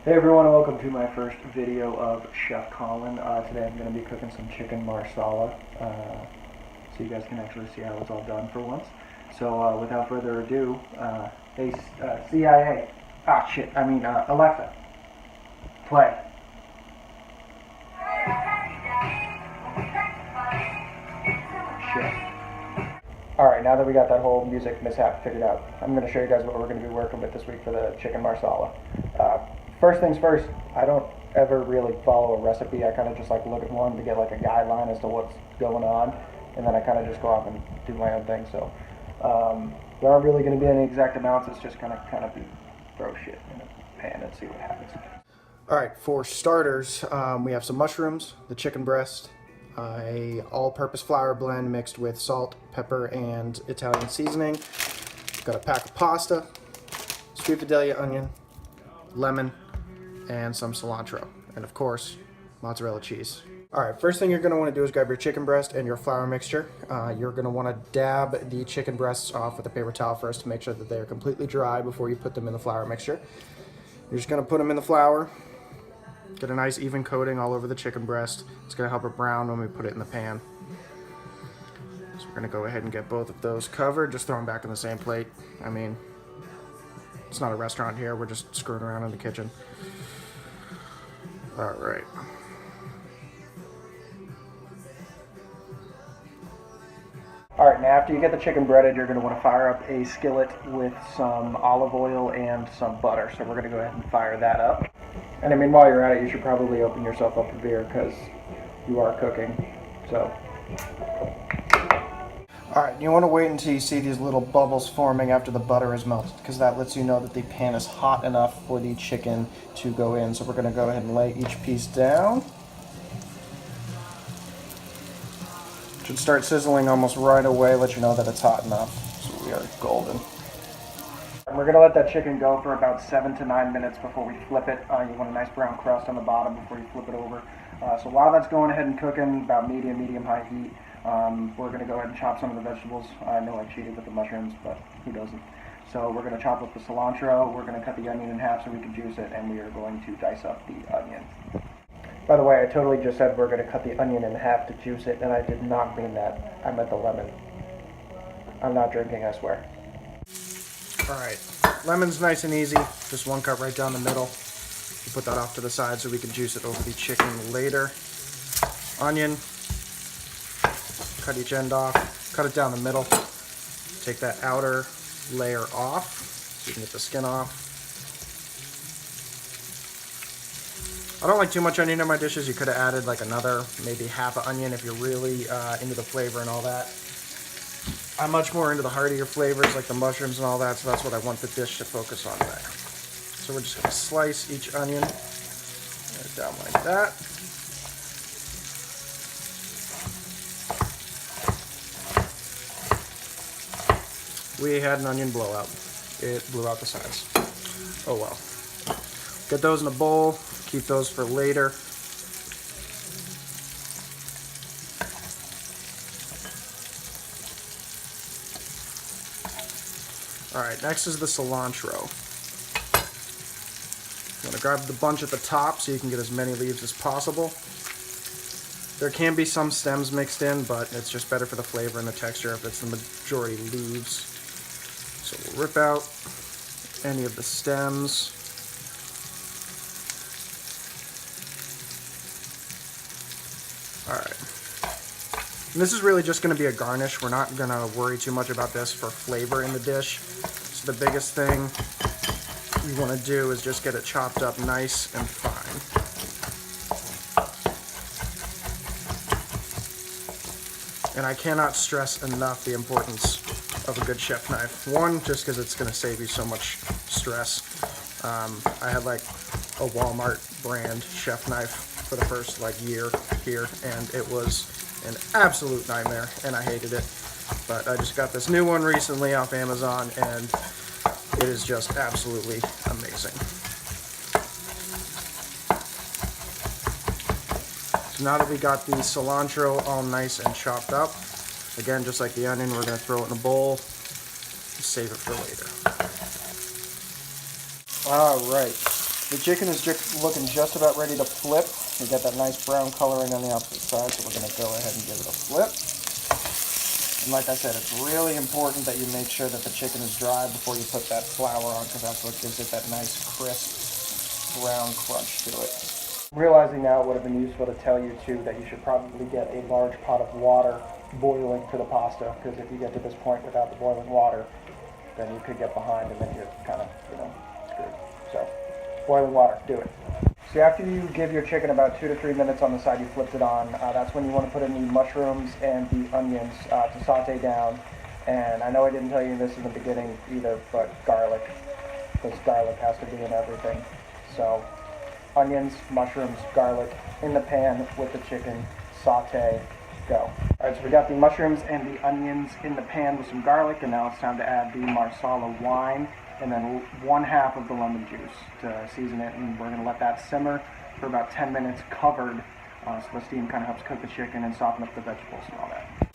Hey everyone, and welcome to my first video of Chef Colin. Today I'm going to be cooking some chicken marsala, so you guys can actually see how it's all done for once. So without further ado, hey CIA, Alexa, play. Shit. Alright, now that we got that whole music mishap figured out, I'm going to show you guys what we're going to be working with this week for the chicken marsala. First things first, I don't ever really follow a recipe. I kind of just like look at one to get like a guideline as to what's going on, and then I kind of just go off and do my own thing. So there aren't really going to be any exact amounts. It's just kind of be throw shit in a pan and see what happens. Alright, for starters, we have some mushrooms, the chicken breast, a all-purpose flour blend mixed with salt, pepper, and Italian seasoning. Got a pack of pasta, sweet Vidalia onion, lemon, and some cilantro, and of course, mozzarella cheese. Alright, first thing you're going to want to do is grab your chicken breast and your flour mixture. You're going to want to dab the chicken breasts off with a paper towel first to make sure that they're completely dry before you put them in the flour mixture. You're just going to put them in the flour. Get a nice even coating all over the chicken breast. It's going to help it brown when we put it in the pan. So we're going to go ahead and get both of those covered. Just throw them back in the same plate. I mean, it's not a restaurant here. We're just screwing around in the kitchen. All right. All right, now after you get the chicken breaded, you're going to want to fire up a skillet with some olive oil and some butter. So we're going to go ahead and fire that up. And I mean, while you're at it, you should probably open yourself up a beer because you are cooking. So, all right, you want to wait until you see these little bubbles forming after the butter is melted, because that lets you know that the pan is hot enough for the chicken to go in. So we're going to go ahead and lay each piece down. Should start sizzling almost right away, let you know that it's hot enough. So we are golden. And we're going to let that chicken go for about 7 to 9 minutes before we flip it. You want a nice brown crust on the bottom before you flip it over. So while that's going ahead and cooking, about medium-high heat, we're going to go ahead and chop some of the vegetables. I know I cheated with the mushrooms, but who doesn't? So we're going to chop up the cilantro, we're going to cut the onion in half so we can juice it, and we are going to dice up the onion. By the way, I totally just said we're going to cut the onion in half to juice it, and I did not mean that. I meant the lemon. I'm not drinking, I swear. Alright, lemon's nice and easy, just one cut right down the middle. You put that off to the side so we can juice it over the chicken later. Onion, cut each end off, cut it down the middle. Take that outer layer off so you can get the skin off. I don't like too much onion in my dishes. You could have added like another, maybe half an onion if you're really into the flavor and all that. I'm much more into the heartier flavors like the mushrooms and all that, so that's what I want the dish to focus on there. So we're just going to slice each onion right down like that. We had an onion blowout. It blew out the sides. Oh well. Get those in a bowl, keep those for later. Alright, next is the cilantro. I'm going to grab the bunch at the top so you can get as many leaves as possible. There can be some stems mixed in, but it's just better for the flavor and the texture if it's the majority leaves. So we'll rip out any of the stems. Alright. And this is really just going to be a garnish. We're not going to worry too much about this for flavor in the dish. So the biggest thing we want to do is just get it chopped up nice and fine. And I cannot stress enough the importance of a good chef knife. One, just because it's going to save you so much stress. I had like a Walmart brand chef knife for the first year here, and it was an absolute nightmare, and I hated it. But I just got this new one recently off Amazon, and it is just absolutely amazing. So now that we got the cilantro all nice and chopped up, again, just like the onion, we're going to throw it in a bowl and save it for later. Alright, The chicken is just looking just about ready to flip. We got that nice brown coloring on the opposite side, so we're going to go ahead and give it a flip. And like I said, it's really important that you make sure that the chicken is dry before you put that flour on, because that's what gives it that nice crisp brown crunch to it. I'm realizing now it would have been useful to tell you too that you should probably get a large pot of water boiling for the pasta, because if you get to this point without the boiling water, then you could get behind and then you're kind of, screwed. So, boiling water, do it. So after you give your chicken about 2 to 3 minutes on the side you flipped it on, that's when you want to put in the mushrooms and the onions to saute down. And I know I didn't tell you this in the beginning either, but garlic, because garlic has to be in everything. So onions, mushrooms, garlic in the pan with the chicken, saute, go. Alright, so we got the mushrooms and the onions in the pan with some garlic, and now it's time to add the Marsala wine and then 1/2 of the lemon juice to season it, and we're going to let that simmer for about 10 minutes covered, so the steam kind of helps cook the chicken and soften up the vegetables and all that.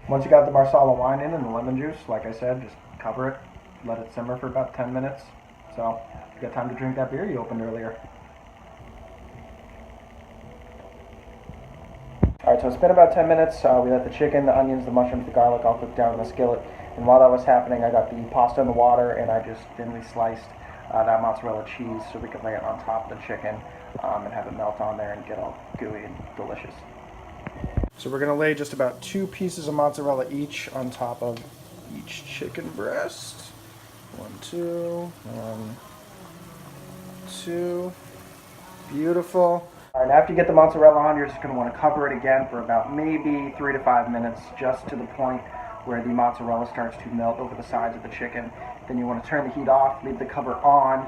Once you got the Marsala wine in and the lemon juice, like I said, just cover it, let it simmer for about 10 minutes. So, if you got time to drink that beer you opened earlier. Alright, so it's been about 10 minutes. We let the chicken, the onions, the mushrooms, the garlic all cook down in the skillet. And while that was happening, I got the pasta in the water and I just thinly sliced that mozzarella cheese so we could lay it on top of the chicken and have it melt on there and get all gooey and delicious. So we're going to lay just about 2 pieces of mozzarella each on top of each chicken breast. 1, 2, 1, 2. Beautiful. All right, after you get the mozzarella on, you're just going to want to cover it again for about maybe 3 to 5 minutes, just to the point where the mozzarella starts to melt over the sides of the chicken. Then you want to turn the heat off, leave the cover on,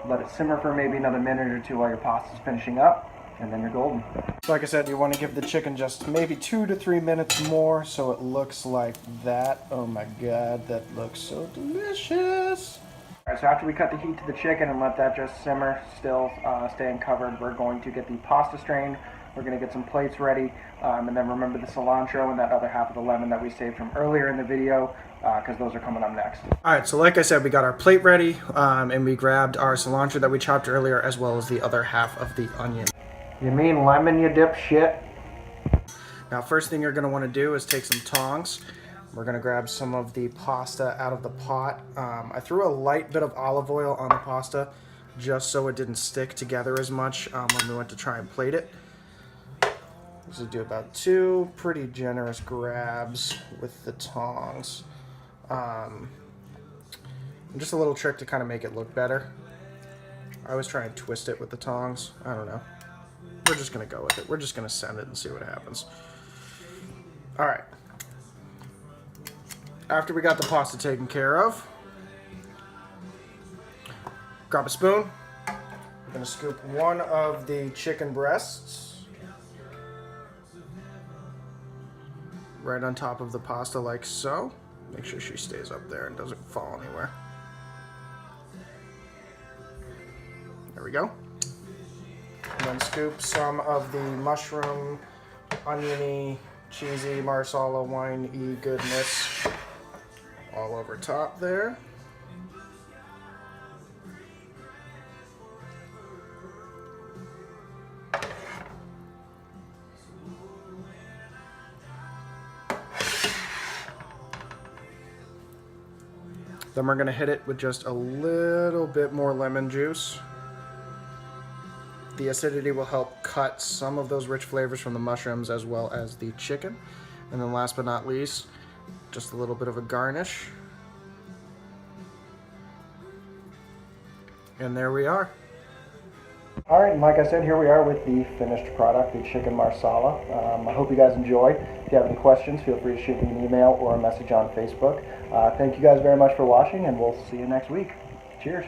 let it simmer for maybe another minute or 2 while your pasta's finishing up, and then you're golden. So like I said, you want to give the chicken just maybe 2 to 3 minutes more so it looks like that. Oh my god, that looks so delicious. Alright, so after we cut the heat to the chicken and let that just simmer, still staying covered, we're going to get the pasta strained. We're going to get some plates ready, and then remember the cilantro and that other half of the lemon that we saved from earlier in the video, because those are coming up next. Alright, so like I said, we got our plate ready, and we grabbed our cilantro that we chopped earlier, as well as the other half of the onion. You mean lemon, you dipshit? Now, first thing you're going to want to do is take some tongs. We're going to grab some of the pasta out of the pot. I threw a light bit of olive oil on the pasta just so it didn't stick together as much when we went to try and plate it. So do about 2 pretty generous grabs with the tongs. And just a little trick to kind of make it look better. I always try and twist it with the tongs. I don't know. We're just going to go with it. We're just going to send it and see what happens. Alright. After we got the pasta taken care of, grab a spoon. We're going to scoop one of the chicken breasts right on top of the pasta like so. Make sure she stays up there and doesn't fall anywhere. There we go. And then scoop some of the mushroom, oniony, cheesy, Marsala wine-y goodness all over top there. Then we're going to hit it with just a little bit more lemon juice. The acidity will help cut some of those rich flavors from the mushrooms as well as the chicken. And then last but not least, just a little bit of a garnish. And there we are. Alright, and like I said, here we are with the finished product, the chicken Marsala. I hope you guys enjoy. If you have any questions, feel free to shoot me an email or a message on Facebook. Thank you guys very much for watching, and we'll see you next week. Cheers.